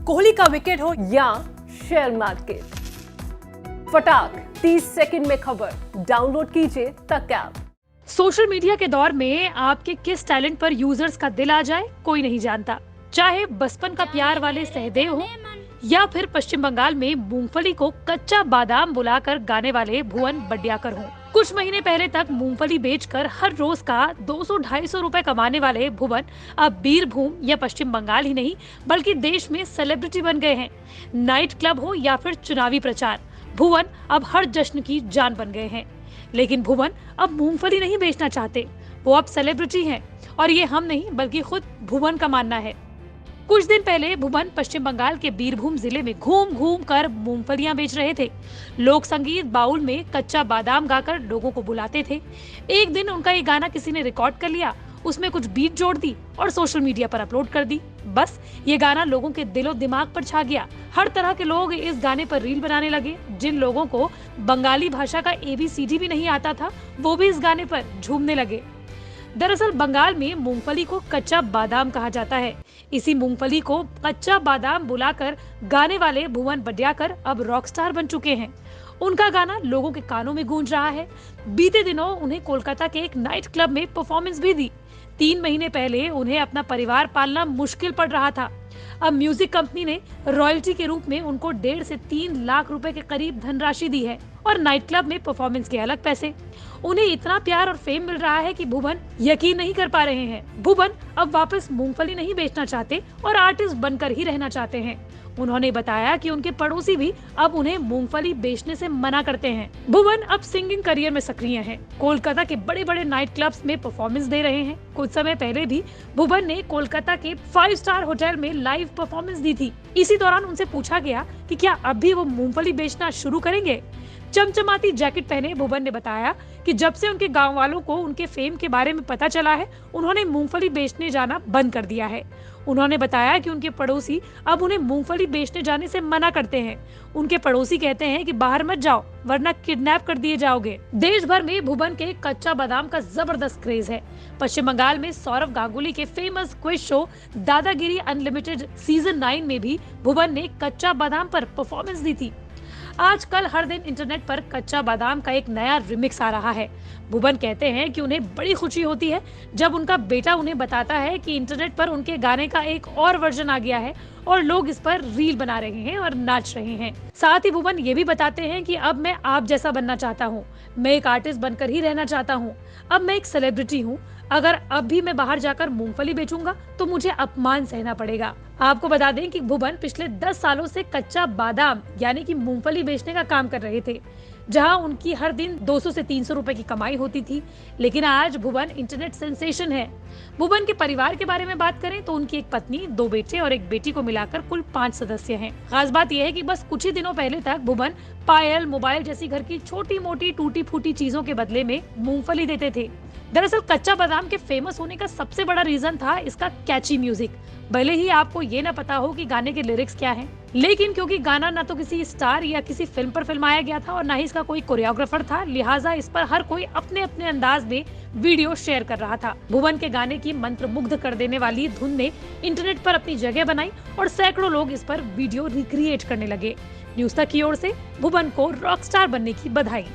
कोहली का विकेट हो या शेयर मार्केट, फटाक 30 सेकंड में खबर। डाउनलोड कीजिए तक ऐप। सोशल मीडिया के दौर में आपके किस टैलेंट पर यूजर्स का दिल आ जाए कोई नहीं जानता। चाहे बचपन का प्यार वाले सहदेव हो या फिर पश्चिम बंगाल में मूंगफली को कच्चा बादाम बुलाकर गाने वाले भुवन बड्याकर हो। कुछ महीने पहले तक मूंगफली बेचकर हर रोज का 200-250 रुपए कमाने वाले भुवन अब बीरभूम या पश्चिम बंगाल ही नहीं बल्कि देश में सेलिब्रिटी बन गए हैं। नाइट क्लब हो या फिर चुनावी प्रचार, भुवन अब हर जश्न की जान बन गए हैं। लेकिन भुवन अब मूंगफली नहीं बेचना चाहते, वो अब सेलिब्रिटी हैं और ये हम नहीं बल्कि खुद भुवन का मानना है। कुछ दिन पहले भुवन पश्चिम बंगाल के बीरभूम जिले में घूम घूम कर मूंगफलियां बेच रहे थे। लोक संगीत बाउल में कच्चा बादाम गाकर लोगों को बुलाते थे। एक दिन उनका ये गाना किसी ने रिकॉर्ड कर लिया, उसमें कुछ बीट जोड़ दी और सोशल मीडिया पर अपलोड कर दी। बस ये गाना लोगों के दिलो दिमाग पर छा गया। हर तरह के लोग इस गाने पर रील बनाने लगे। जिन लोगों को बंगाली भाषा का ABCD भी नहीं आता था वो भी इस गाने पर झूमने लगे। दरअसल बंगाल में मूंगफली को कच्चा बादाम कहा जाता है। इसी मूंगफली को कच्चा बादाम बुलाकर गाने वाले भुवन बड्याकर अब रॉकस्टार बन चुके हैं। उनका गाना लोगों के कानों में गूंज रहा है। बीते दिनों उन्हें कोलकाता के एक नाइट क्लब में परफॉर्मेंस भी दी। 3 महीने पहले उन्हें अपना परिवार पालना मुश्किल पड़ रहा था। अब म्यूजिक कंपनी ने रॉयल्टी के रूप में उनको 1.5 से 3 लाख रुपए के करीब धनराशि दी है और नाइट क्लब में परफॉर्मेंस के अलग पैसे। उन्हें इतना प्यार और फेम मिल रहा है कि भुवन यकीन नहीं कर पा रहे हैं। भुवन अब वापस मूंगफली नहीं बेचना चाहते और आर्टिस्ट बनकर ही रहना चाहते हैं। उन्होंने बताया कि उनके पड़ोसी भी अब उन्हें मूंगफली बेचने से मना करते हैं। भुवन अब सिंगिंग करियर में सक्रिय हैं। कोलकाता के बड़े बड़े नाइट क्लब्स में परफॉर्मेंस दे रहे हैं। कुछ समय पहले भी भुवन ने कोलकाता के 5 स्टार होटल में लाइव परफॉर्मेंस दी थी। इसी दौरान उनसे पूछा गया कि क्या अब भी वो मूंगफली बेचना शुरू करेंगे। चमचमाती जैकेट पहने भुवन ने बताया कि जब से उनके गांव वालों को उनके फेम के बारे में पता चला है, उन्होंने मूंगफली बेचने जाना बंद कर दिया है। उन्होंने बताया कि उनके पड़ोसी अब उन्हें मूंगफली बेचने जाने से मना करते हैं। उनके पड़ोसी कहते हैं कि बाहर मत जाओ वरना किडनैप कर दिए जाओगे। देश भर में भुवन के कच्चा बादाम का जबरदस्त क्रेज है। पश्चिम बंगाल में सौरव गांगुली के फेमस क्विज शो दादागिरी अनलिमिटेड सीजन 9 में भी भुवन ने कच्चा बादाम पर परफॉर्मेंस दी थी। आजकल हर दिन इंटरनेट पर कच्चा बादाम का एक नया रिमिक्स आ रहा है। भुवन कहते हैं कि उन्हें बड़ी खुशी होती है जब उनका बेटा उन्हें बताता है कि इंटरनेट पर उनके गाने का एक और वर्जन आ गया है और लोग इस पर रील बना रहे हैं और नाच रहे हैं। साथ ही भुवन ये भी बताते हैं कि अब मैं आप जैसा बनना चाहता हूँ, मैं एक आर्टिस्ट बनकर ही रहना चाहता हूँ। अब मैं एक सेलिब्रिटी हूँ, अगर अब भी मैं बाहर जाकर मूंगफली बेचूंगा तो मुझे अपमान सहना पड़ेगा। आपको बता दें कि भुवन पिछले 10 सालों से कच्चा बादाम यानी कि मूंगफली बेचने का काम कर रहे थे, जहां उनकी हर दिन 200 से 300 रुपए की कमाई होती थी। लेकिन आज भुवन इंटरनेट सेंसेशन है। भुवन के परिवार के बारे में बात करें तो उनकी एक पत्नी, 2 बेटे और एक बेटी को मिलाकर कुल 5 सदस्य हैं। खास बात यह है कि बस कुछ ही दिनों पहले तक भुवन पायल, मोबाइल जैसी घर की छोटी मोटी टूटी फूटी चीजों के बदले में मूंगफली देते थे। दरअसल कच्चा बादाम के फेमस होने का सबसे बड़ा रीजन था इसका कैची म्यूजिक। भले ही आपको ये ना पता हो कि गाने के लिरिक्स क्या हैं, लेकिन क्योंकि गाना ना तो किसी स्टार या किसी फिल्म पर फिल्माया गया था और ना ही इसका कोई कोरियोग्राफर था, लिहाजा इस पर हर कोई अपने अपने अंदाज में वीडियो शेयर कर रहा था। भुवन के गाने की मंत्रमुग्ध कर देने वाली धुन ने इंटरनेट पर अपनी जगह बनाई और सैकड़ों लोग इस पर वीडियो रिक्रिएट करने लगे। न्यूज़ तक की ओर से भुवन को रॉकस्टार बनने की बधाई।